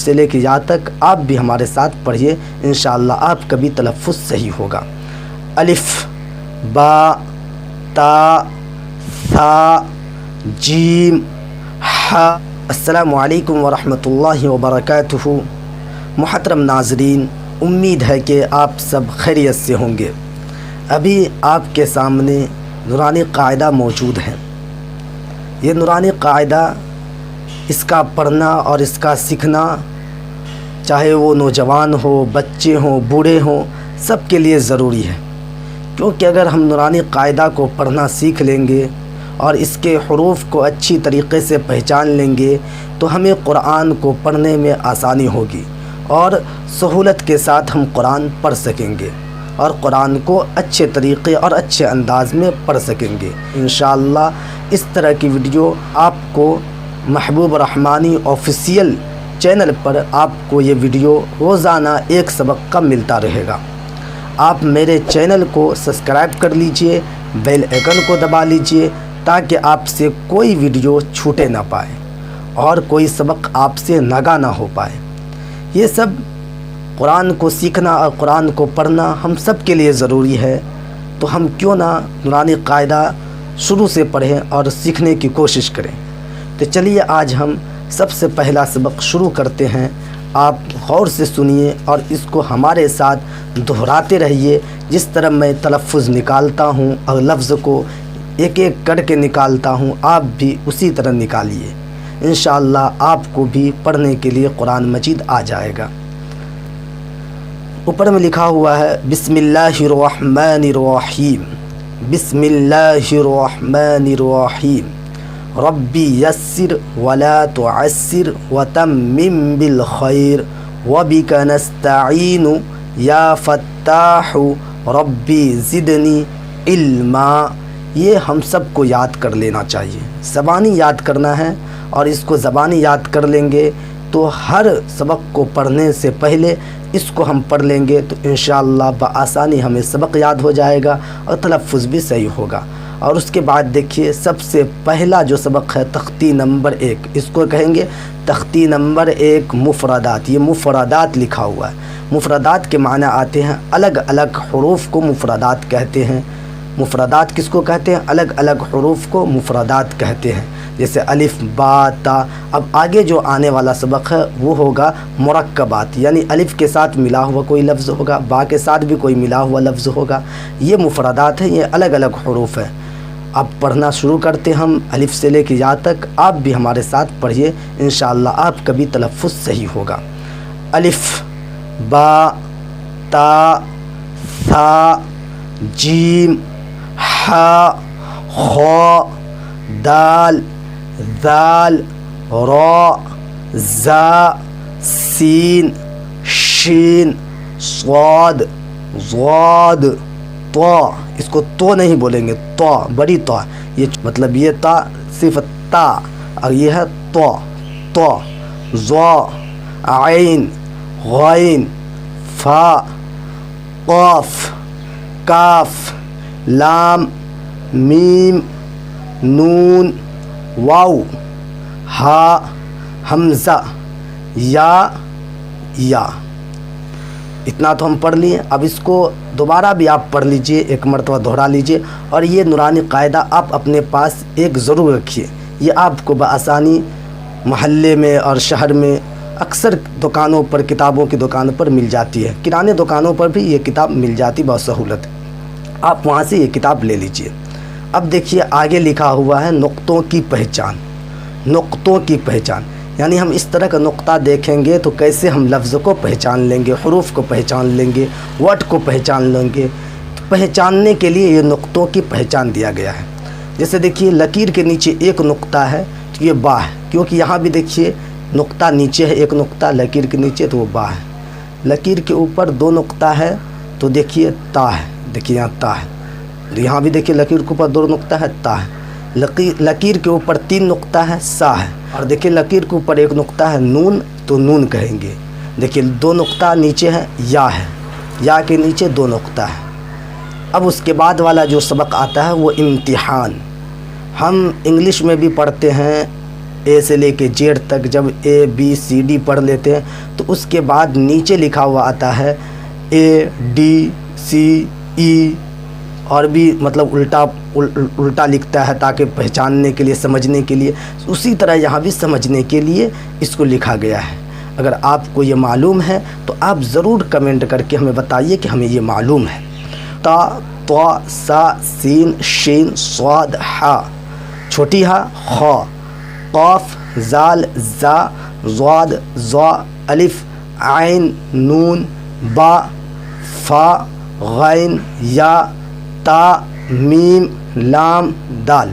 سے لے کے یا تک آپ بھی ہمارے ساتھ پڑھیے، انشاءاللہ آپ کا بھی تلفظ صحیح ہوگا۔ الف، با، تا، ثا، جیم، ح۔ السلام علیکم ورحمۃ اللہ وبرکاتہ۔ محترم ناظرین، امید ہے کہ آپ سب خیریت سے ہوں گے۔ ابھی آپ کے سامنے نورانی قاعدہ موجود ہے۔ یہ نورانی قاعدہ، اس کا پڑھنا اور اس کا سیکھنا، چاہے وہ نوجوان ہو، بچے ہوں، بوڑھے ہوں، سب کے لیے ضروری ہے، کیونکہ اگر ہم نورانی قاعدہ کو پڑھنا سیکھ لیں گے اور اس کے حروف کو اچھی طریقے سے پہچان لیں گے تو ہمیں قرآن کو پڑھنے میں آسانی ہوگی اور سہولت کے ساتھ ہم قرآن پڑھ سکیں گے اور قرآن کو اچھے طریقے اور اچھے انداز میں پڑھ سکیں گے انشاءاللہ۔ اس طرح کی ویڈیو آپ کو محبوب رحمانی آفیشیل چینل پر آپ کو یہ ویڈیو روزانہ ایک سبق کا ملتا رہے گا۔ آپ میرے چینل کو سبسکرائب کر لیجئے، بیل آئیکن کو دبا لیجئے تاکہ آپ سے کوئی ویڈیو چھوٹے نہ پائے اور کوئی سبق آپ سے ناگا نہ ہو پائے۔ یہ سب قرآن کو سیکھنا اور قرآن کو پڑھنا ہم سب کے لیے ضروری ہے، تو ہم کیوں نہ نورانی قاعدہ شروع سے پڑھیں اور سیکھنے کی کوشش کریں۔ تو چلیے آج ہم سب سے پہلا سبق شروع کرتے ہیں۔ آپ غور سے سنیے اور اس کو ہمارے ساتھ دہراتے رہیے۔ جس طرح میں تلفظ نکالتا ہوں اور لفظ کو ایک ایک کر کے نکالتا ہوں، آپ بھی اسی طرح نکالیے، انشاءاللہ آپ کو بھی پڑھنے کے لیے قرآن مجید آ جائے گا۔ اوپر میں لکھا ہوا ہے بسم اللہ الرحمن الرحیم، بسم اللہ الرحمن الرحیم، ربی یسر ولا تعسر وتمم بالخیر وبک نستعین یا فتاح ربی زدنی علما۔ یہ ہم سب کو یاد کر لینا چاہیے، زبانی یاد کرنا ہے، اور اس کو زبانی یاد کر لیں گے تو ہر سبق کو پڑھنے سے پہلے اس کو ہم پڑھ لیں گے تو انشاءاللہ بآسانی ہمیں سبق یاد ہو جائے گا اور تلفظ بھی صحیح ہوگا۔ اور اس کے بعد دیکھیے سب سے پہلا جو سبق ہے تختی نمبر 1، اس کو کہیں گے تختی نمبر 1 مفردات۔ یہ مفردات لکھا ہوا ہے۔ مفردات کے معنی آتے ہیں الگ الگ حروف کو مفردات کہتے ہیں۔ مفردات کس کو کہتے ہیں؟ الگ الگ حروف کو مفردات کہتے ہیں، جیسے الف، با، تا۔ اب آگے جو آنے والا سبق ہے وہ ہوگا مرکبات، یعنی الف کے ساتھ ملا ہوا کوئی لفظ ہوگا، با کے ساتھ بھی کوئی ملا ہوا لفظ ہوگا۔ یہ مفردات ہیں، یہ الگ الگ حروف ہیں۔ اب پڑھنا شروع کرتے ہم الف سے لے کے یا تک، آپ بھی ہمارے ساتھ پڑھیے، انشاءاللہ آپ کا بھی تلفظ صحیح ہوگا۔ الف، با، تا، ثا، جیم، ح، خ، دال، ذال، را، زا، سین، شین، صاد، ضاد، طا۔ اس کو تو نہیں بولیں گے، طا، بڑی طا، یہ مطلب یہ تا صرف تا، اور یہ ہے طا، طا، ضا، عین، غین، فا، قاف، کاف، لام، میم، نون، واو، ہا، حمزہ، یا۔ اتنا تو ہم پڑھ لیے۔ اب اس کو دوبارہ بھی آپ پڑھ لیجئے، ایک مرتبہ دہرا لیجئے، اور یہ نورانی قاعدہ آپ اپنے پاس ایک ضرور رکھیے۔ یہ آپ کو بآسانی محلے میں اور شہر میں اکثر دکانوں پر، کتابوں کی دکانوں پر مل جاتی ہے، کرانے دکانوں پر بھی یہ کتاب مل جاتی، بہت سہولت ہے، آپ وہاں سے یہ کتاب لے لیجئے۔ اب دیکھیے آگے لکھا ہوا ہے نقطوں کی پہچان۔ نقطوں کی پہچان یعنی ہم اس طرح کا نقطہ دیکھیں گے تو کیسے ہم لفظ کو پہچان لیں گے، حروف کو پہچان لیں گے، ورڈ کو پہچان لیں گے۔ پہچاننے کے لیے یہ نقطوں کی پہچان دیا گیا ہے۔ جیسے دیکھیے لکیر کے نیچے ایک نقطہ ہے تو یہ با ہے، کیونکہ یہاں بھی دیکھیے نقطہ نیچے ہے، ایک نقطہ لکیر کے نیچے تو وہ با ہے۔ لکیر کے اوپر 2 نقطہ ہے تو دیکھیے تا ہے، دیکھیے یہاں تا ہے، یہاں بھی دیکھیے لکیر کے اوپر 2 نقطہ ہے، تا ہے۔ لکیر کے اوپر 3 نقطہ ہے، سا ہے، اور دیکھیے لکیر کے اوپر 1 نقطہ ہے، نون، تو نون کہیں گے۔ دیکھیے 2 نقطہ نیچے ہے، یا ہے، یا کے نیچے 2 نقطہ ہے۔ اب اس کے بعد والا جو سبق آتا ہے وہ امتحان۔ ہم انگلش میں بھی پڑھتے ہیں، اے سے لے کے زیڈ تک جب اے بی سی ڈی پڑھ لیتے ہیں تو اس کے بعد نیچے لکھا ہوا آتا ہے اے ڈی سی ای، اور بھی مطلب الٹا لکھتا ہے تاکہ پہچاننے کے لیے، سمجھنے کے لیے. اسی طرح یہاں بھی سمجھنے کے لیے اس کو لکھا گیا ہے. اگر آپ کو یہ معلوم ہے تو آپ ضرور کمنٹ کر کے ہمیں بتائیے کہ ہمیں یہ معلوم ہے. تا طا سا سین شین صاد ہا، چھوٹی ہا خا، قاف زال زا ضاد ضا، الف عین نون با فا غین یا تا میم لام دال.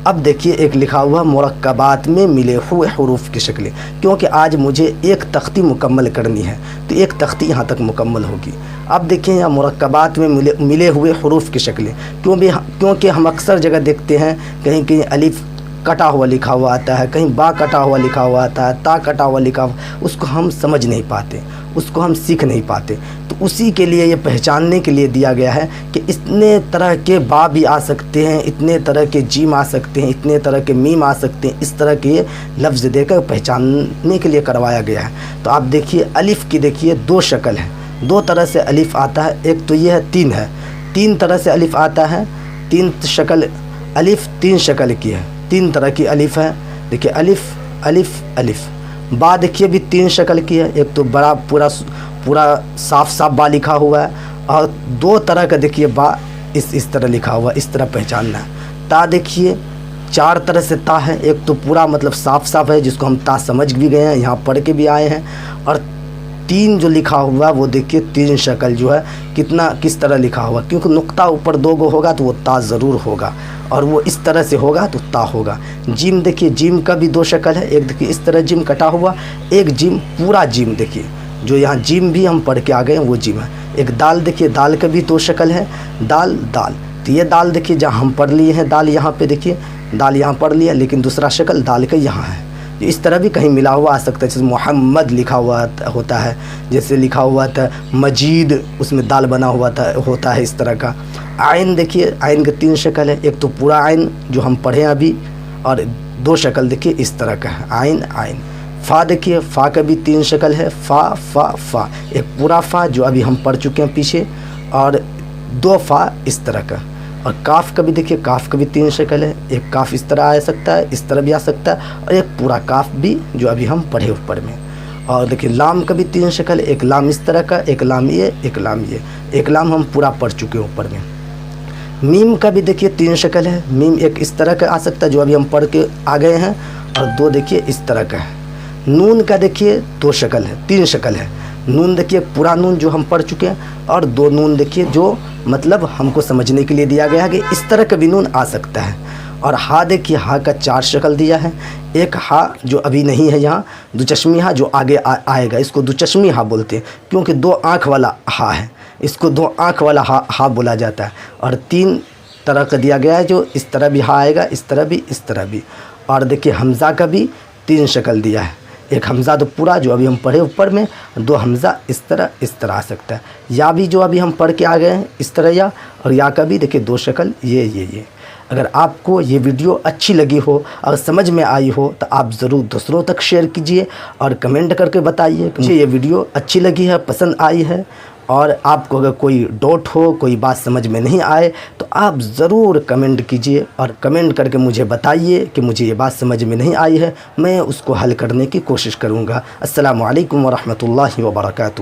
اب دیکھیے ایک لکھا ہوا مرکبات میں ملے ہوئے حروف کی شکلیں، کیونکہ آج مجھے ایک تختی مکمل کرنی ہے تو ایک تختی یہاں تک مکمل ہوگی. اب دیکھیں یہاں مرکبات میں ملے ہوئے حروف کی شکلیں، کیونکہ ہم اکثر جگہ دیکھتے ہیں کہیں کہیں الف کٹا ہوا لکھا ہوا آتا ہے، کہیں با کٹا ہوا لکھا ہوا آتا ہے، تا کٹا ہوا لکھا ہوا، اس کو ہم سمجھ نہیں پاتے، اس کو ہم سیکھ نہیں پاتے. تو اسی کے لیے یہ پہچاننے کے لیے دیا گیا ہے کہ اتنے طرح کے با بھی آ سکتے ہیں، اتنے طرح کے جیم آ سکتے ہیں، اتنے طرح کے میم آ سکتے ہیں. اس طرح کے لفظ دے کر پہچاننے کے لیے کروایا گیا ہے. تو آپ دیکھیے الف کی دیکھیے دو شکل ہے، دو طرح سے الف آتا ہے. ایک تو یہ ہے تین ہے، تین طرح سے الف آتا ہے. تین شکل الف تین شکل کی ہے، تین طرح کی الف ہے. دیکھیے الف الف الف. با دیکھیے بھی تین شکل کی ہے، ایک تو بڑا پورا صاف صاف با لکھا ہوا ہے، اور دو طرح کا دیکھیے با اس طرح لکھا ہوا ہے، اس طرح پہچاننا ہے. تا دیکھیے چار طرح سے تا ہے، ایک تو پورا مطلب صاف صاف ہے جس کو ہم تا سمجھ بھی گئے ہیں، یہاں پڑھ کے بھی آئے ہیں. اور تین جو لکھا ہوا ہے وہ دیکھیے تین شکل جو ہے کس طرح لکھا ہوا، کیونکہ نقطہ اوپر دو گو ہوگا تو وہ تا ضرور ہوگا، اور وہ اس طرح سے ہوگا تو تا ہوگا. جیم دیکھیے جیم کا بھی دو شکل ہے، ایک دیکھیے اس طرح جیم کٹا ہوا، ایک جیم پورا جیم دیکھیے جو یہاں جیم بھی ہم پڑھ کے آ گئے ہیں وہ جیم ہے. ایک دال دیکھیے، دال کا بھی دو شکل ہے، دال دال. تو یہ دال دیکھیے جہاں ہم پڑھ لیے ہیں دال، یہاں پہ دیکھیے دال یہاں پڑھ لیا، لیکن دوسرا شکل دال کا یہاں ہے. اس طرح بھی کہیں ملا ہوا آ سکتا ہے، جیسے محمد لکھا ہوا ہوتا ہے، جیسے لکھا ہوا تھا مجید، اس میں دال بنا ہوا ہوتا ہے اس طرح کا. عین دیکھیے عین کے تین شکل ہے، ایک تو پورا عین جو ہم پڑھیں ابھی، اور دو شکل دیکھیے اس طرح کا ہے عین عین. فا دیکھیے فا کا بھی تین شکل ہے، فا فا فا، ایک پورا فا جو ابھی ہم پڑھ چکے ہیں پیچھے، اور دو فا اس طرح کا. اور کاف کا بھی دیکھیے کاف کا بھی تین شکل ہے، ایک کاف اس طرح آ سکتا ہے، اس طرح بھی آ سکتا ہے، اور ایک پورا کاف بھی جو ابھی ہم پڑھے اوپر میں. اور دیکھیے لام کا بھی تین شکل ہے، ایک لام اس طرح کا، ایک لام یہ، ایک لام یہ، ایک لام ہم پورا پڑھ چکے ہیں اوپر میں. میم کا بھی دیکھیے تین شکل ہے، میم ایک اس طرح کا آ سکتا ہے جو ابھی ہم پڑھ کے آ گئے ہیں، اور دو دیکھیے اس طرح کا ہے. نون کا دیکھیے دو شکل ہے، تین شکل ہے. نون دیکھیے پورا نون جو ہم پڑھ چکے ہیں، اور دو نون دیکھیے جو مطلب ہم کو سمجھنے کے لیے دیا گیا ہے کہ اس طرح کا بھی نون آ سکتا ہے. اور ہا دیکھیے ہا کا چار شکل دیا ہے. ایک ہا جو ابھی نہیں ہے یہاں، دو چشمی ہا جو آگے آئے گا، اس کو دو چشمی ہا بولتے ہیں کیونکہ دو آنکھ والا ہا ہے، اس کو دو آنکھ والا ہا بولا جاتا ہے. اور تین طرح کا دیا گیا ہے جو اس طرح بھی ہا آئے گا، اس طرح بھی، اس طرح بھی. اور دیکھیے حمزہ کا بھی تین شکل دیا ہے، ایک حمزہ تو پورا جو ابھی ہم پڑھے اوپر میں، دو حمزہ اس طرح آ سکتا ہے. یا بھی جو ابھی ہم پڑھ کے آ گئے ہیں اس طرح یا، اور یا کا بھی دیکھیے دو شکل یہ. اگر آپ کو یہ ویڈیو اچھی لگی ہو اور سمجھ میں آئی ہو تو آپ ضرور دوسروں تک شیئر کیجئے، اور کمنٹ کر کے بتائیے کہ مجھے یہ ویڈیو اچھی لگی ہے، پسند آئی ہے. اور آپ کو اگر کوئی ڈاؤٹ ہو، کوئی بات سمجھ میں نہیں آئے تو آپ ضرور کمنٹ کیجئے، اور کمنٹ کر کے مجھے بتائیے کہ مجھے یہ بات سمجھ میں نہیں آئی ہے، میں اس کو حل کرنے کی کوشش کروں گا. السلام علیکم ورحمۃ اللہ وبرکاتہ.